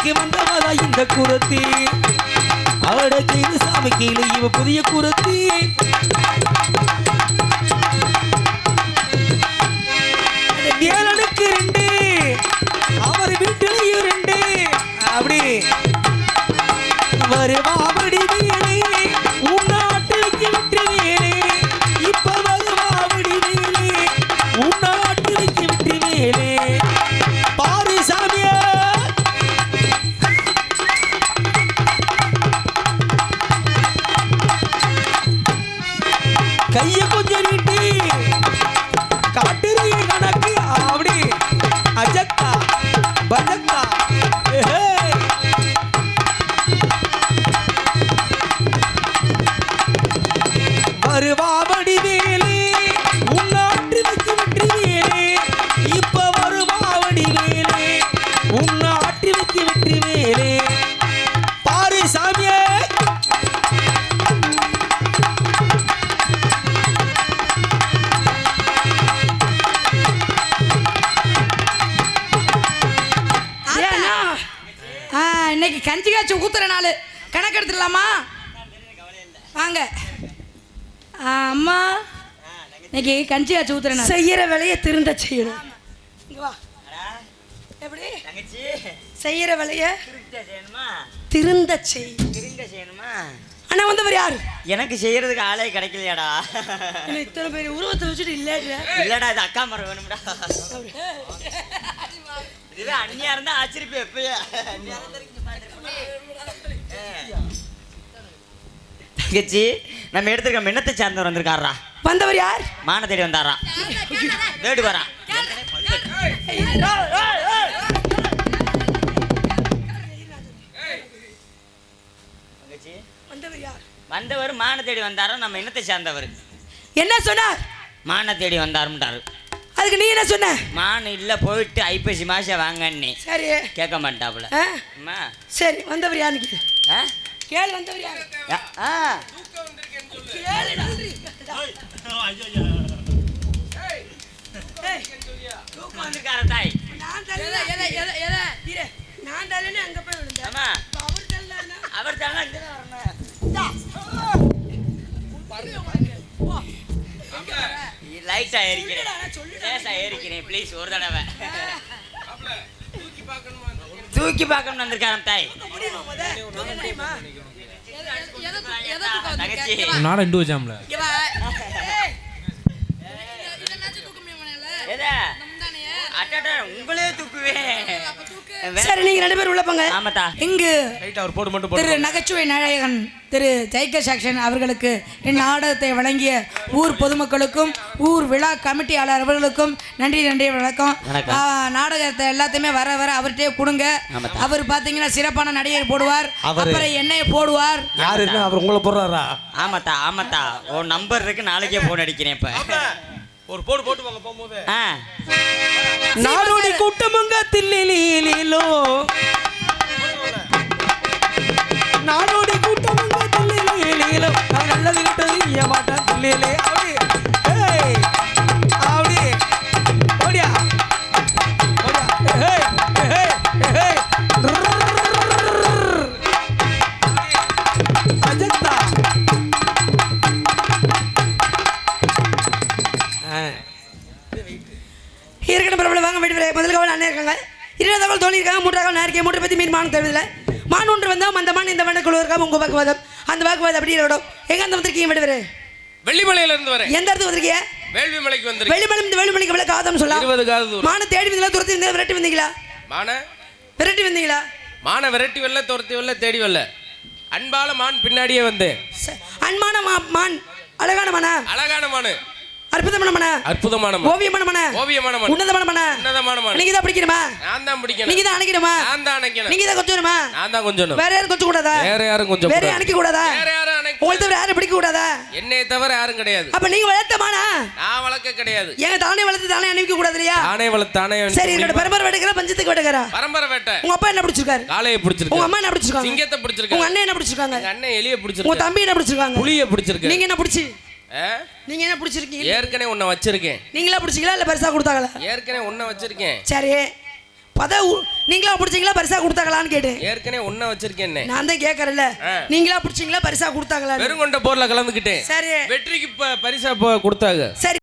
வேலைக்கு வந்தவதா இந்த குரத்தி அவட கீழே சாமி கீழே இவ புதிய குரத்தி வேலனுக்கு 2 அவர் வீட்டிலையும் 2 அப்படி வருவாபடி வேலை உன்னாட்டுக்கு விட்டு வேலை இப்ப வருவாபடி வேலை உன்னாட்டுக்கு விட்டு வேலை பாரு சாமிய கைய கொஞ்சம் நீட்டி காட்டுறிய கணக்கு அப்படி அஜக்தா பஜக்தா வருவாபடி வேலே உன்னாட்டு வச்சு விட்டு வேலே இப்ப வருவாபடி வேலே உன்னாட்டு வச்சு விட்டு வேலே பாரு சாமியே இன்னைக்கு கஞ்சி காய்ச்சி ஊத்துற நாள் கணக்கு எடுத்துடலாமா வாங்க அம்மா இன்னைக்கு கஞ்சி காய்ச்சி ஊத்துற நாள் செய்யற வேலையை திருந்த செய்யணும் எப்படி செய்யற வேலையை திருந்த செய்யணுமா அண்ணா வந்தவர் யாரு எனக்கு செய்யறதுக்கு ஆளே கிடைக்கலையாடா இத்தனை பேர் உருவத்தை வச்சுட்டு இல்லடா இது அக்கா மரம் வேணும்டா இதுவே அண்ணியா இருந்தா ஆச்சரிப்பு எப்பயா தங்கச்சி நம்ம எடுத்துருக்க மின்னத்தை சார்ந்தவர் வந்திருக்காரா வந்தவர் யார் மான தேடி வந்தாரா தேடி வரா வந்தவர் மான தேடி வந்தாரா நம்ம இன்னத்தை சார்ந்தவர் என்ன சொன்னார் மான தேடி வந்தாருன்றாரு அதுக்கு நீ என்ன சொன்ன மான் இல்ல போயிட்டு ஐப்பசி மாசம் வாங்கன்னு சரி கேட்க மாட்டாப்புல சரி வந்தவர் யாருன்னு கேளு வந்தவர் யாரு அவர் லைட்டா ஏறிக்கிறேன் ப்ளீஸ் ஒரு தடவை தூக்கி பார்க்கணும் வந்திருக்காரம் தாய் நாடா இண்டு வச்சாம்ல உங்களே தூக்குவேன் சரி நீங்க 2 பேரும் உள்ள போங்க ஆமாடா இங்கு அவர் போடு மட்டும் திரு நகைச்சுவை நாயகன் திரு ஜெய்க சாக்ஷன் அவர்களுக்கு நாடகத்தை வழங்கிய ஊர் பொதுமக்களுக்கும் ஊர் விழா கமிட்டியாளர் அவர்களுக்கும் நன்றி வணக்கம் நாடகத்தை எல்லாத்தையுமே வர அவர்கிட்டே கொடுங்க அவர் பாத்தீங்கன்னா சிறப்பான நடிகர் போடுவார் அப்புறம் என்னைய போடுவார் யாரு அவர் உங்களை போடுறாரா ஆமாத்தா உன் நம்பர் இருக்கு நாளைக்கே போன் அடிக்கிறேன் இப்ப ஒரு போடு போட்டு வாங்க போகும்போது நாடோடி கூட்டமுங்க தில்லிலோ நாடோடி கூட்டமுங்க தில்லிலோ நல்லது கிட்டது ஏமாட்டா தில்லிலே அப்படி ஓடியா அஜக்தா இருக்கணும் பிரபல வாங்க வீட்டு முதல் கவலை அண்ணன் இருக்காங்க 2 தகவல் தோழி இருக்காங்க 3 தகவல் நேரிக்கை 3 பற்றி மீன் மானம் தெரிவிதில்லை மான் ஒன்று வந்தால் அந்த மான் இந்த வண்டக்குழு இருக்காம உங்கள் வாக்குவாதம் அந்த வாக்குவாதம் அப்படி இருக்கட்டும் எங்கே அந்த வந்திருக்கீங்க விடுவரு வெள்ளிமலையில இருந்து வரேன் எந்த இடத்துக்கு வந்திருக்கீங்க வேள்விமலைக்கு வந்திருக்கேன் வெள்ளிமலை இந்த வேள்விமலைக்கு எவ்வளவு காதம் சொல்லலாம் 20 காதம் மான தேடி வந்தீங்களா துரத்தி வந்தீங்களா விரட்டி வந்தீங்களா விரட்டி வந்தீங்களா மான விரட்டி வரல துரத்தி வரல தேடி வரல அன்பால மான் பின்னாடியே வந்து அன்பான மான் அழகான மானு அற்புதமான மன அற்புதமான ஓவியமான மன உன்னதமான மன நீங்க தான் பிடிக்கணுமா நான் தான் பிடிக்கணும் நீங்க தான் அணைக்கணுமா நான் தான் அணைக்கணும் நீங்க தான் கொஞ்சணுமா நான் தான் கொஞ்சணும் வேற யாரும் கொஞ்ச கூடாதா வேற யாரும் கொஞ்சம் வேற அணைக்க கூடாதா வேற யாரும் அணைக்க உங்களுக்கு தவிர யாரும் பிடிக்க கூடாதா என்னைய தவிர யாரும் கிடையாது அப்ப நீங்க வளர்த்தமானா நான் வளர்க்க கிடையாது ஏங்க தானே வளர்த்து தானே அணைக்க கூடாது இல்லையா தானே வளர்த்து தானே சரி என்னோட பரம்பரை வேட்டைக்கற பஞ்சத்துக்கு வேட்டைக்கறா பரம்பரை வேட்டை உங்க அப்பா என்ன பிடிச்சிருக்காரு காளையை பிடிச்சிருக்காரு உங்க அம்மா என்ன பிடிச்சிருக்காங்க சிங்கத்தை பிடிச்சிருக்காங்க உங்க அண்ணன் என்ன பிடிச்சிருக்காங்க எங்க அண்ணன் எலியை பிடிச்சிருக்காங்க உங்க தம்பி என்ன பிடிச்சிருக்காங்க புலியை பிடிச்சிருக்காங்க நீங்க என்ன பிடிச்சி நீங்க என்ன பிடிச்சிருக்கீங்க ஏற்கனவே உன்னை வச்சிருக்கேன் நீங்களா பிடிச்சிங்களா இல்ல பெருசா கொடுத்தாங்களா ஏற்கனவே உன்னை வச்சிருக்கேன் சரி நீங்களா பிடிச்சீங்களா பரிசா கொடுத்தாங்களான்னு கேட்டேன். ஏற்கனவே ஒன்ன வச்சிருக்கேன். நான் தான் கேட்கறேன்ல, நீங்களா பிடிச்சீங்களா பரிசா கொடுத்தாங்களா? பெருங்கொண்ட போர்ல கலந்துக்கிட்டேன். சரி, வெற்றிக்கு பரிசா கொடுத்தாங்க. சரி.